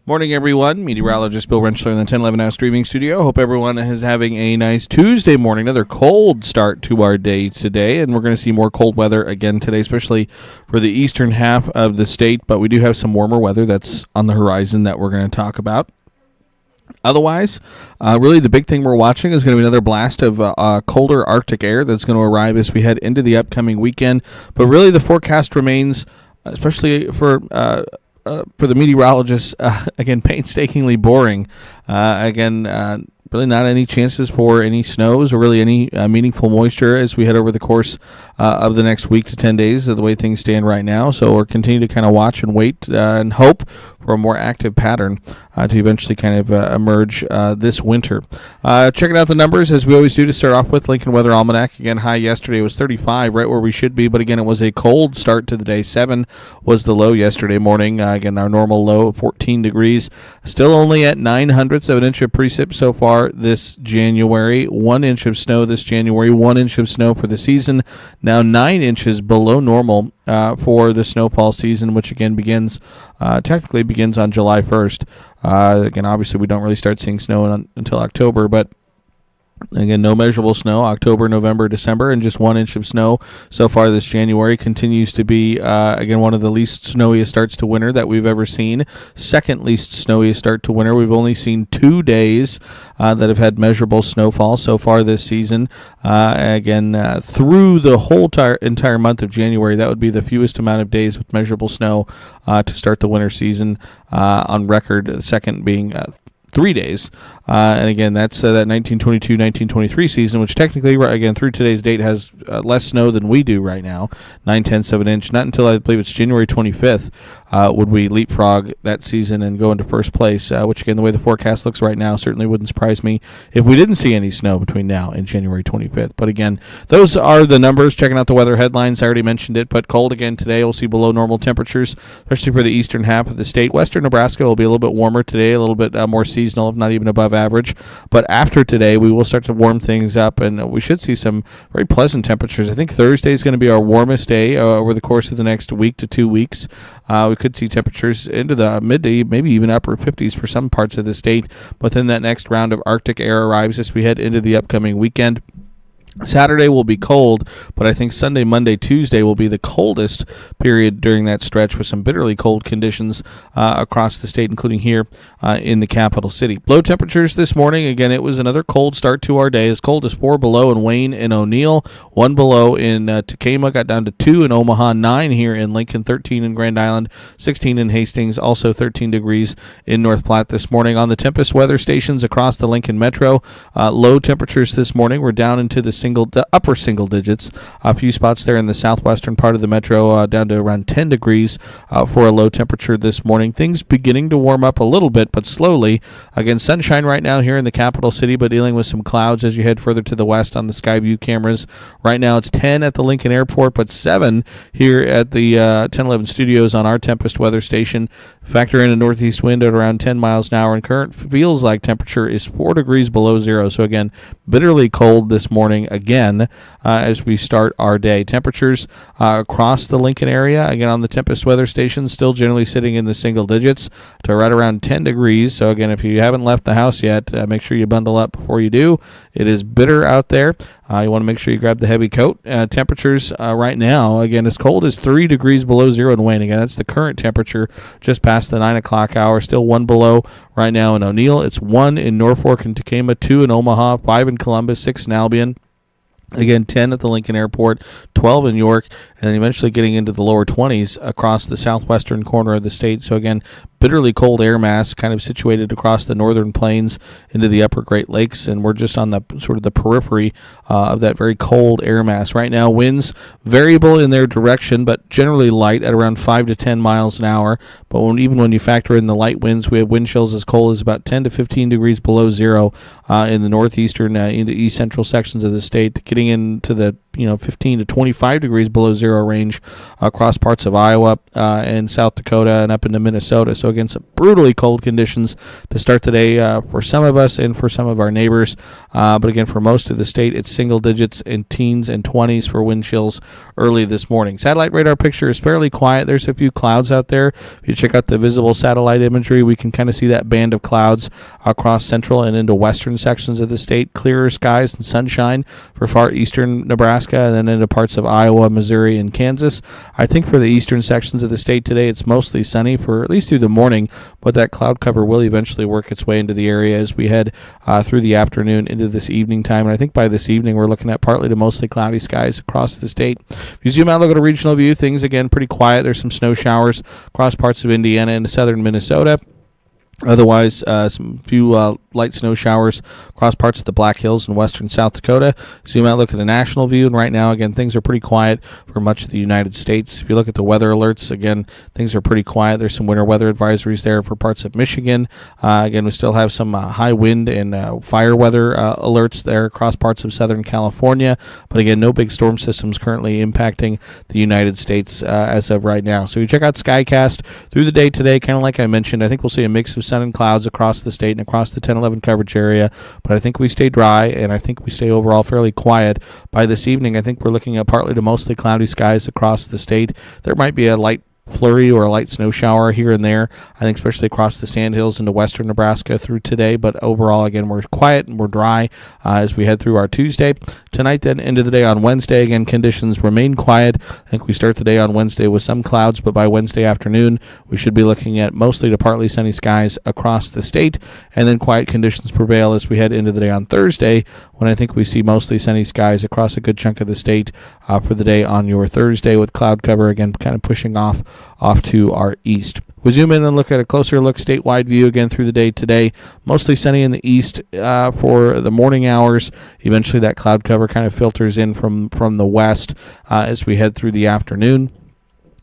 Morning, everyone. Meteorologist Bill Rentschler in the 1011 Now streaming studio. Hope everyone is having a nice Tuesday morning. Another cold start to our day today, and we're going to see more cold weather again today, especially for the eastern half of the state. But we do have some warmer weather that's on the horizon that we're going to talk about. Otherwise, really the big thing we're watching is going to be another blast of colder Arctic air that's going to arrive as we head into the upcoming weekend. But really the forecast remains, especially for the meteorologists, again, painstakingly boring. Really not any chances for any snows or really any meaningful moisture as we head over the course of the next week to 10 days of the way things stand right now. So we're continuing to kind of watch and wait and hope for a more active pattern to eventually kind of emerge this winter. Checking out the numbers as we always do to start off with. Lincoln Weather Almanac, again, high yesterday was 35, right where we should be, but again, it was a cold start to the day. 7 was the low yesterday morning. Again, our normal low of 14 degrees. Still only at 0.09 of an inch of precip so far this January. 1 inch of snow this January, 1 inch of snow for the season. Now 9 inches below normal for the snowfall season, which again technically begins on July 1st. Again, obviously we don't really start seeing snow until October, but again, no measurable snow, October, November, December, and just 1 inch of snow so far this January. Continues to be, again, one of the least snowiest starts to winter that we've ever seen. Second least snowiest start to winter. We've only seen 2 days that have had measurable snowfall so far this season. Through the whole entire month of January, that would be the fewest amount of days with measurable snow to start the winter season on record, the second being 3 days. And again, that's that 1922-1923 season, which technically, again, through today's date, has less snow than we do right now, 0.9 of an inch. Not until I believe it's January 25th would we leapfrog that season and go into first place, which, again, the way the forecast looks right now, certainly wouldn't surprise me if we didn't see any snow between now and January 25th. But again, those are the numbers. Checking out the weather headlines, I already mentioned it, but cold again today. We'll see below normal temperatures, especially for the eastern half of the state. Western Nebraska will be a little bit warmer today, a little bit more seasonal, if not even above average. But after today, we will start to warm things up, and we should see some very pleasant temperatures. I think Thursday is going to be our warmest day over the course of the next week to 2 weeks. We could see temperatures into the mid to maybe even upper 50s for some parts of the state. But then that next round of Arctic air arrives as we head into the upcoming weekend. Saturday will be cold, but I think Sunday, Monday, Tuesday will be the coldest period during that stretch with some bitterly cold conditions across the state, including here in the capital city. Low temperatures this morning. Again, it was another cold start to our day. As cold as 4 below in Wayne and O'Neill, 1 below in Tacoma, got down to 2 in Omaha, 9 here in Lincoln, 13 in Grand Island, 16 in Hastings, also 13 degrees in North Platte this morning. On the Tempest weather stations across the Lincoln Metro, low temperatures this morning. We're down into the upper single digits. A few spots there in the southwestern part of the metro, down to around 10 degrees for a low temperature this morning. Things beginning to warm up a little bit, but slowly. Again, sunshine right now here in the capital city, but dealing with some clouds as you head further to the west on the Skyview cameras. Right now it's 10 at the Lincoln Airport, but 7 here at the 1011 studios on our Tempest weather station. Factor in a northeast wind at around 10 miles an hour, and current feels like temperature is 4 degrees below zero. So again, bitterly cold this morning again as we start our day. Temperatures across the Lincoln area, again on the Tempest weather station, still generally sitting in the single digits to right around 10 degrees. So again, if you haven't left the house yet, make sure you bundle up before you do. It is bitter out there. You want to make sure you grab the heavy coat. Temperatures right now, again, as cold as 3 degrees below zero in Wayne. Again, that's the current temperature just past the 9 o'clock hour. Still 1 below right now in O'Neill. It's 1 in Norfolk and Tacoma, 2 in Omaha, 5 in Columbus, 6 in Albion. Again, 10 at the Lincoln Airport, 12 in York, and then eventually getting into the lower 20s across the southwestern corner of the state. So again, bitterly cold air mass kind of situated across the northern plains into the upper Great Lakes, and we're just on the sort of the periphery of that very cold air mass. Right now, winds variable in their direction, but generally light at around 5 to 10 miles an hour. But even when you factor in the light winds, we have wind chills as cold as about 10 to 15 degrees below zero in the northeastern into east central sections of the state. Getting into the 15 to 25 degrees below zero range across parts of Iowa and South Dakota and up into Minnesota. So again, some brutally cold conditions to start the day for some of us and for some of our neighbors. But again, for most of the state, it's single digits in teens and 20s for wind chills early this morning. Satellite radar picture is fairly quiet. There's a few clouds out there. If you check out the visible satellite imagery, we can kind of see that band of clouds across central and into western sections of the state. Clearer skies and sunshine for far eastern Nebraska and then into parts of Iowa, Missouri, and Kansas. I think for the eastern sections of the state today, it's mostly sunny for at least through the morning, but that cloud cover will eventually work its way into the area as we head through the afternoon into this evening time. And I think by this evening, we're looking at partly to mostly cloudy skies across the state. If you zoom out, look at a regional view, things again pretty quiet. There's some snow showers across parts of Indiana into southern Minnesota. Otherwise, some few light snow showers across parts of the Black Hills in western South Dakota. Zoom out, look at a national view, and right now, again, things are pretty quiet for much of the United States. If you look at the weather alerts, again, things are pretty quiet. There's some winter weather advisories there for parts of Michigan. Again, we still have some high wind and fire weather alerts there across parts of southern California. But again, no big storm systems currently impacting the United States as of right now. So you check out Skycast through the day today, kind of like I mentioned. I think we'll see a mix of sun and clouds across the state and across the 10-11 coverage area, but I think we stay dry and I think we stay overall fairly quiet. By this evening, I think we're looking at partly to mostly cloudy skies across the state. There might be a light flurry or a light snow shower here and there, I think especially across the Sandhills into western Nebraska through today, but overall, again, we're quiet and we're dry as we head through our Tuesday. Tonight, then, into the day on Wednesday, again, conditions remain quiet. I think we start the day on Wednesday with some clouds, but by Wednesday afternoon, we should be looking at mostly to partly sunny skies across the state, and then quiet conditions prevail as we head into the day on Thursday, when I think we see mostly sunny skies across a good chunk of the state for the day on your Thursday, with cloud cover, again, kind of pushing off to our east. We zoom in and look at a closer look statewide view again through the day today. Mostly sunny in the east for the morning hours. Eventually that cloud cover kind of filters in from the west as we head through the afternoon.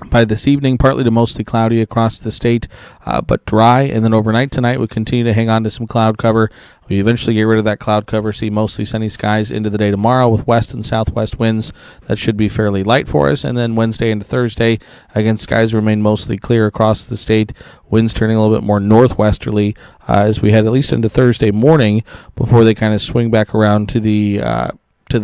By this evening, partly to mostly cloudy across the state, but dry. And then overnight tonight, we continue to hang on to some cloud cover. We eventually get rid of that cloud cover, see mostly sunny skies into the day tomorrow with west and southwest winds. That should be fairly light for us. And then Wednesday into Thursday, again, skies remain mostly clear across the state. Winds turning a little bit more northwesterly as we head at least into Thursday morning before they kind of swing back around to the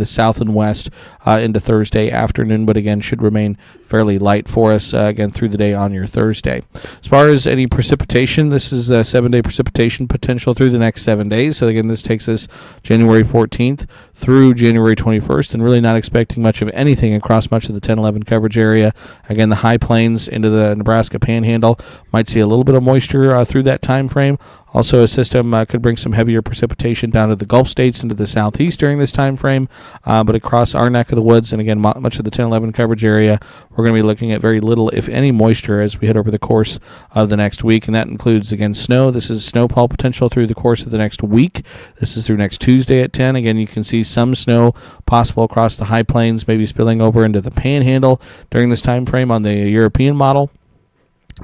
south and west into Thursday afternoon, but again, should remain fairly light for us again through the day on your Thursday. As far as any precipitation, this is a 7-day precipitation potential through the next 7 days. So again, this takes us January 14th through January 21st, and really not expecting much of anything across much of the 10-11 coverage area. Again, the high plains into the Nebraska Panhandle might see a little bit of moisture through that time frame. Also, a system could bring some heavier precipitation down to the Gulf states into the southeast during this time frame, but across our neck of the woods, and again, much of the 10-11 coverage area, we're going to be looking at very little, if any, moisture as we head over the course of the next week, and that includes, again, snow. This is snowfall potential through the course of the next week. This is through next Tuesday at 10. Again, you can see some snow possible across the high plains, maybe spilling over into the Panhandle during this time frame on the European model.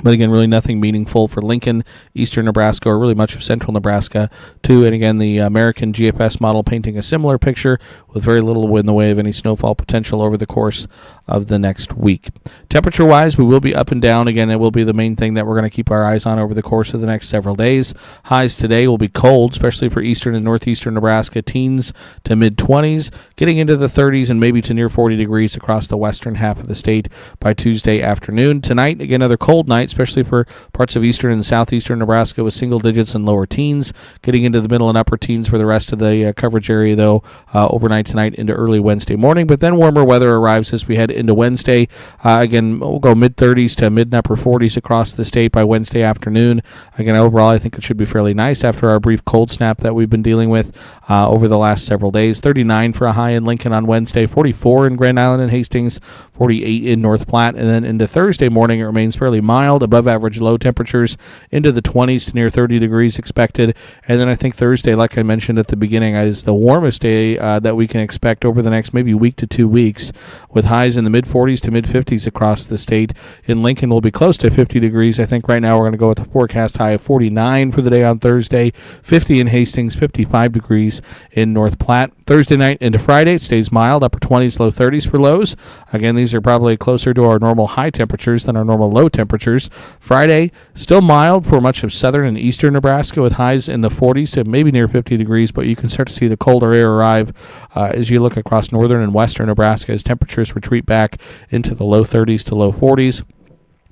But again, really nothing meaningful for Lincoln, eastern Nebraska, or really much of central Nebraska, too. And again, the American GFS model painting a similar picture with very little in the way of any snowfall potential over the course of the next week. Temperature-wise, we will be up and down. Again, it will be the main thing that we're going to keep our eyes on over the course of the next several days. Highs today will be cold, especially for eastern and northeastern Nebraska, teens to mid-20s, getting into the 30s and maybe to near 40 degrees across the western half of the state by Tuesday afternoon. Tonight, again, another cold night, especially for parts of eastern and southeastern Nebraska with single digits and lower teens, getting into the middle and upper teens for the rest of the coverage area, though, overnight tonight into early Wednesday morning. But then warmer weather arrives as we head into Wednesday. Again, we'll go mid-30s to mid and upper 40s across the state by Wednesday afternoon. Again, overall, I think it should be fairly nice after our brief cold snap that we've been dealing with over the last several days. 39 for a high in Lincoln on Wednesday, 44 in Grand Island and Hastings, 48 in North Platte, and then into Thursday morning, it remains fairly mild, above average low temperatures into the 20s to near 30 degrees expected. And then I think Thursday, like I mentioned at the beginning, is the warmest day that we can expect over the next maybe week to 2 weeks, with highs in the mid-40s to mid-50s across the state. In Lincoln, we'll be close to 50 degrees. I think right now we're going to go with a forecast high of 49 for the day on Thursday, 50 in Hastings, 55 degrees in North Platte. Thursday night into Friday, it stays mild, upper 20s, low 30s for lows. Again, these are probably closer to our normal high temperatures than our normal low temperatures. Friday, still mild for much of southern and eastern Nebraska with highs in the 40s to maybe near 50 degrees, but you can start to see the colder air arrive as you look across northern and western Nebraska as temperatures retreat back into the low 30s to low 40s.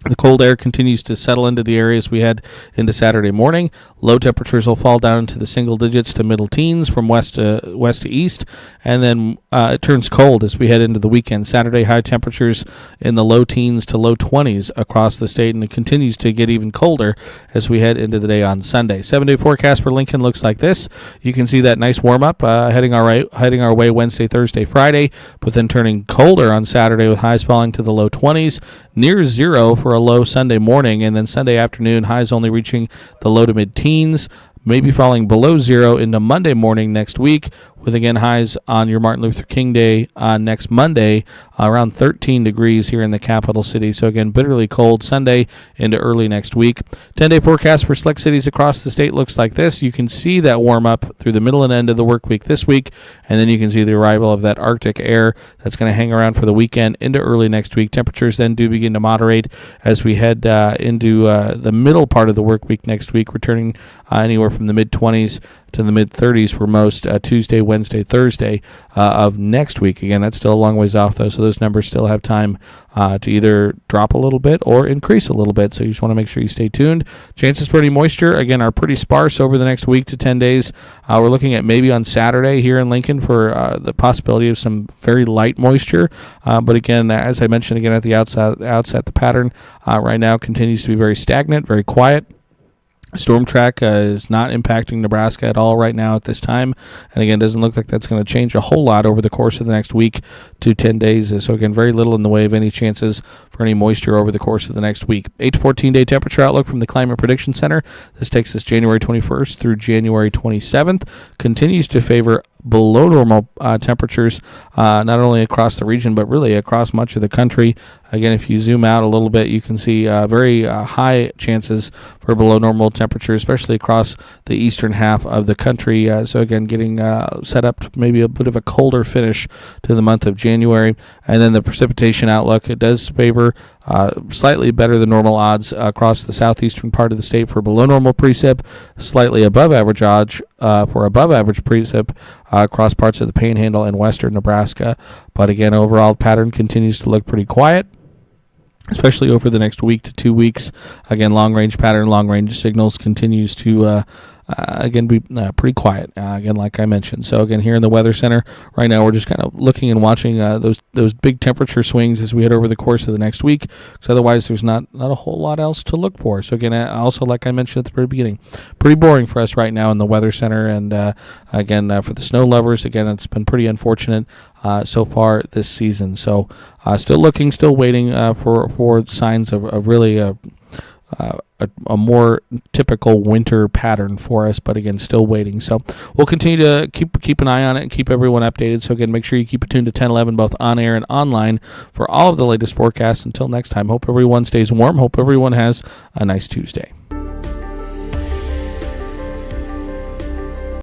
The cold air continues to settle into the areas we head into Saturday morning. Low temperatures will fall down into the single digits to middle teens from west to east, and then it turns cold as we head into the weekend. Saturday, high temperatures in the low teens to low 20s across the state, and it continues to get even colder as we head into the day on Sunday. 7-day forecast for Lincoln looks like this. You can see that nice warm-up heading our way Wednesday, Thursday, Friday, but then turning colder on Saturday with highs falling to the low 20s, near zero for a low Sunday morning, and then Sunday afternoon, highs only reaching the low to mid-teens, maybe falling below zero into Monday morning next week, with again highs on your Martin Luther King Day next Monday, around 13 degrees here in the capital city. So again, bitterly cold Sunday into early next week. 10-day forecast for select cities across the state looks like this. You can see that warm up through the middle and end of the work week this week, and then you can see the arrival of that Arctic air that's going to hang around for the weekend into early next week. Temperatures then do begin to moderate as we head into the middle part of the work week next week, returning anywhere from the mid-20s to the mid-30s for most Tuesday, Wednesday, Thursday of next week. Again, that's still a long ways off, though, so those numbers still have time to either drop a little bit or increase a little bit, so you just want to make sure you stay tuned. Chances for any moisture, again, are pretty sparse over the next week to 10 days. We're looking at maybe on Saturday here in Lincoln for the possibility of some very light moisture, but again, as I mentioned again at the outset, the pattern right now continues to be very stagnant, very quiet. Storm track is not impacting Nebraska at all right now at this time, and again, doesn't look like that's going to change a whole lot over the course of the next week to 10 days. So again, very little in the way of any chances for any moisture over the course of the next week. 8 to 14-day temperature outlook from the Climate Prediction Center. This takes us January 21st through January 27th. Continues to favor below normal temperatures, not only across the region, but really across much of the country. Again, if you zoom out a little bit, you can see very high chances for below normal temperatures, especially across the eastern half of the country. So again, getting set up to maybe a bit of a colder finish to the month of January. And then the precipitation outlook, it does favor slightly better than normal odds across the southeastern part of the state for below normal precip, slightly above average odds for above average precip across parts of the Panhandle and western Nebraska. But again, overall pattern continues to look pretty quiet, especially over the next week to 2 weeks. Again, long-range pattern, long-range signals continues to again be pretty quiet, again, like I mentioned. So again, here in the Weather Center right now, we're just kind of looking and watching those big temperature swings as we head over the course of the next week, because otherwise there's not a whole lot else to look for. So again, also like I mentioned at the very beginning, pretty boring for us right now in the Weather Center, and again, for the snow lovers, again, it's been pretty unfortunate so far this season. So still looking, still waiting for signs of really a more typical winter pattern for us, but again, still waiting. So we'll continue to keep an eye on it and keep everyone updated. So again, make sure you keep it tuned to 1011, both on air and online, for all of the latest forecasts. Until next time, hope everyone stays warm. Hope everyone has a nice Tuesday.